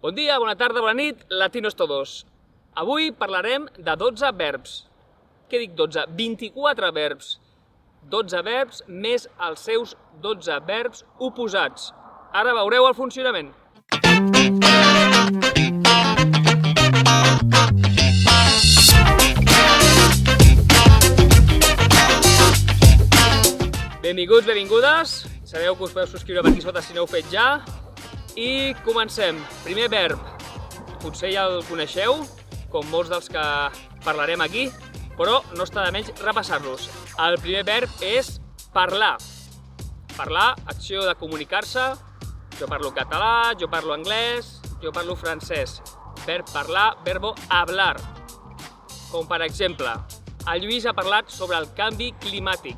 Bon dia, bona tarda, bona nit, latinos todos. Avui parlarem de 12 verbs. Què dic 12? 24 verbs. 12 verbs més els seus 12 verbs oposats. Ara veureu el funcionament. Benvinguts, benvingudes. Sabeu que us podeu subscriure per aquí sota si no ho heu fet ja. I comencem. Primer verb. Potser ja el coneixeu, com molts dels que parlarem aquí, però no està de menys repassar-los. El primer verb és parlar. Parlar, acció de comunicar-se. Jo parlo català, jo parlo anglès, jo parlo francès. Verb parlar, verbo hablar. Com per exemple, el Lluís ha parlat sobre el canvi climàtic.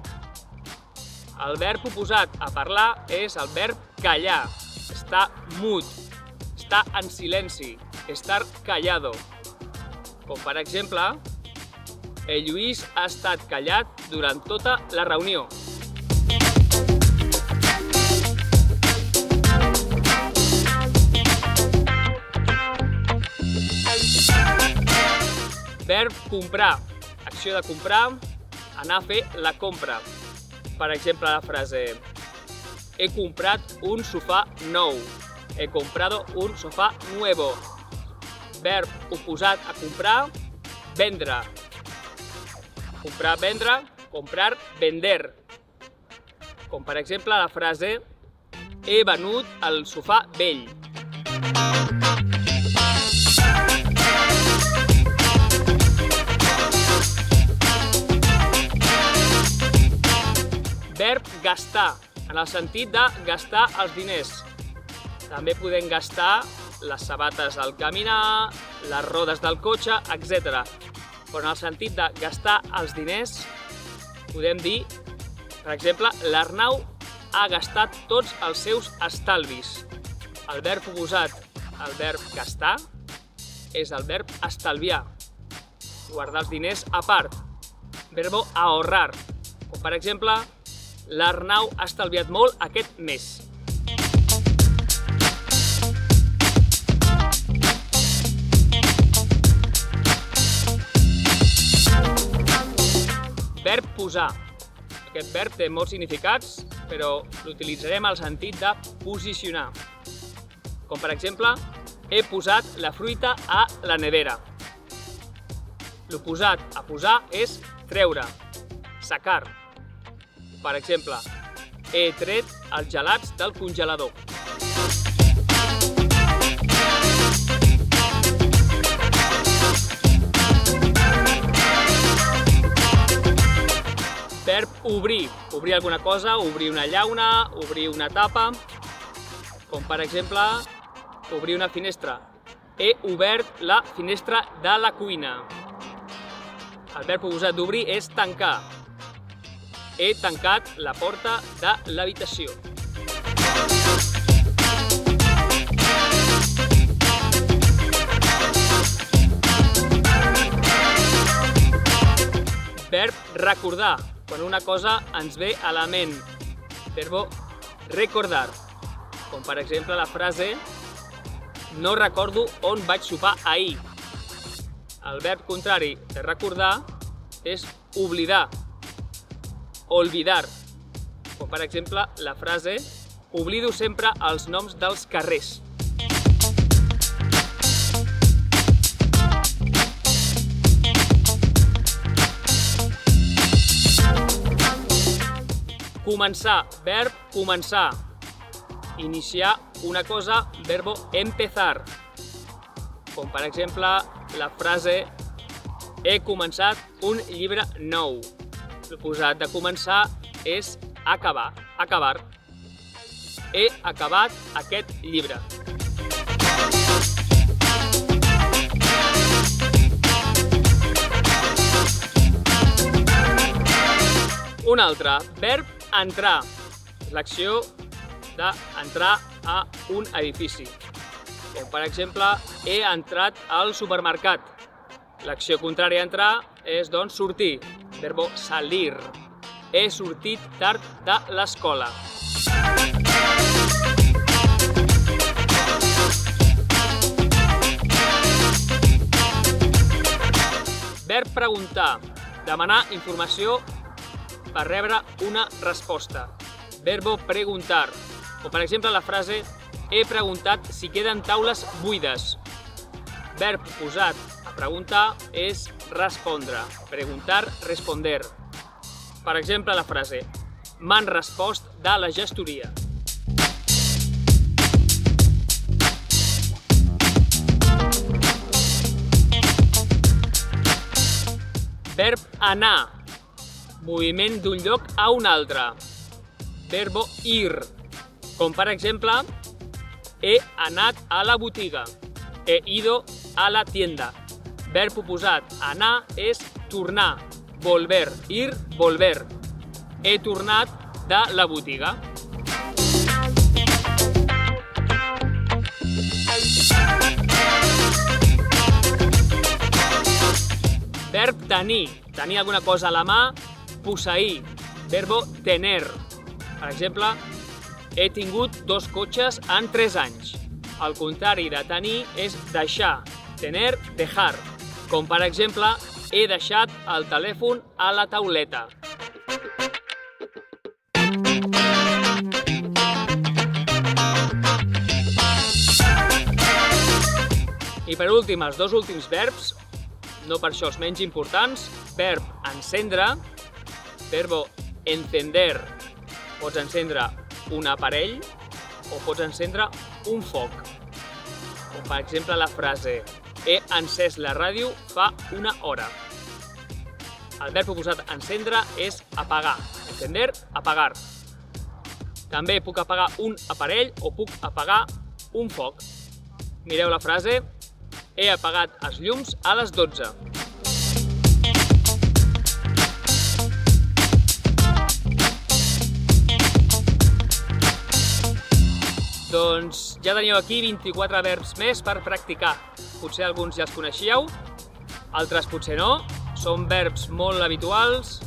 El verb oposat a parlar és el verb callar. Està mut, està en silenci, estar callado. Com per exemple, el Lluís ha estat callat durant tota la reunió. Verb comprar, acció de comprar, anar a fer la compra. Per exemple, la frase: he comprat un sofà nou. He comprado un sofà nuevo. Verb oposat a comprar, vendre. Comprar, vendre, comprar, vender. Com per exemple la frase: he venut el sofà vell. Verb gastar, en el sentit de gastar els diners. També podem gastar les sabates al caminar, les rodes del cotxe, etc. Però en el sentit de gastar els diners, podem dir, per exemple, l'Arnau ha gastat tots els seus estalvis. El verb oposat al verb gastar és el verb estalviar, guardar els diners a part. Verbo ahorrar, com per exemple, l'Arnau ha estalviat molt aquest mes. Verb posar. Aquest verb té molts significats, però l'utilitzarem al sentit de posicionar. Com per exemple, he posat la fruita a la nevera. L'oposat a posar és treure, sacar. Per exemple, he tret els gelats del congelador. Verb obrir. Obrir alguna cosa, obrir una llauna, obrir una tapa. Com per exemple, obrir una finestra. He obert la finestra de la cuina. El verb oposat d'obrir és tancar. He tancat la porta de l'habitació. Verb recordar, quan una cosa ens ve a la ment. Verbo recordar, com per exemple la frase: no recordo on vaig sopar ahir. El verb contrari de recordar és oblidar, olvidar, com per exemple la frase: oblido sempre els noms dels carrers. Començar, verb començar. Iniciar una cosa, verbo empezar. Com per exemple la frase: he començat un llibre nou. L'oposat de començar és acabar, acabar. He acabat aquest llibre. Un altre, verb entrar. És l'acció d'entrar a un edifici. Com per exemple, he entrat al supermercat. L'acció contrària a entrar és, doncs, sortir. Verbo salir. He sortit tard de l'escola. Verb preguntar, demanar informació per rebre una resposta. Verbo preguntar. O per exemple la frase he preguntat si queden taules buides. Verb posat a preguntar és respondre. Preguntar, responder. Per exemple la frase m'han respost de la gestoria. Verb anar. Moviment d'un lloc a un altre. Verbo ir. Com per exemple, he anat a la botiga. He ido a la tienda. Verb oposat, anar, és tornar. Volver, ir, volver. He tornat de la botiga. Verb tenir. Tenir alguna cosa a la mà, posseir. Verbo tener. Per exemple, he tingut 2 cotxes en 3 anys. El contrari de tenir és deixar. Tener, dejar. Com per exemple, he deixat el telèfon a la tauleta. I per últim, els 2 últims verbs, no per això els menys importants, verb encendre, verbo encender, pots encendre un aparell o pots encendre un foc. Com per exemple la frase he encès la ràdio fa una hora. El verb oposat encendre és apagar. Encender, apagar. També puc apagar un aparell o puc apagar un foc. Mireu la frase he apagat els llums a les 12. Doncs ja teniu aquí 24 verbs més per practicar. Potser alguns ja els coneixíeu, altres potser no. Són verbs molt habituals,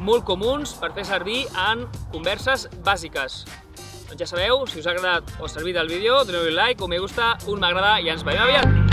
molt comuns per fer servir en converses bàsiques. Doncs ja sabeu, si us ha agradat o servit el vídeo, doneu-li like, un me gusta, un m'agrada i ens veiem aviat!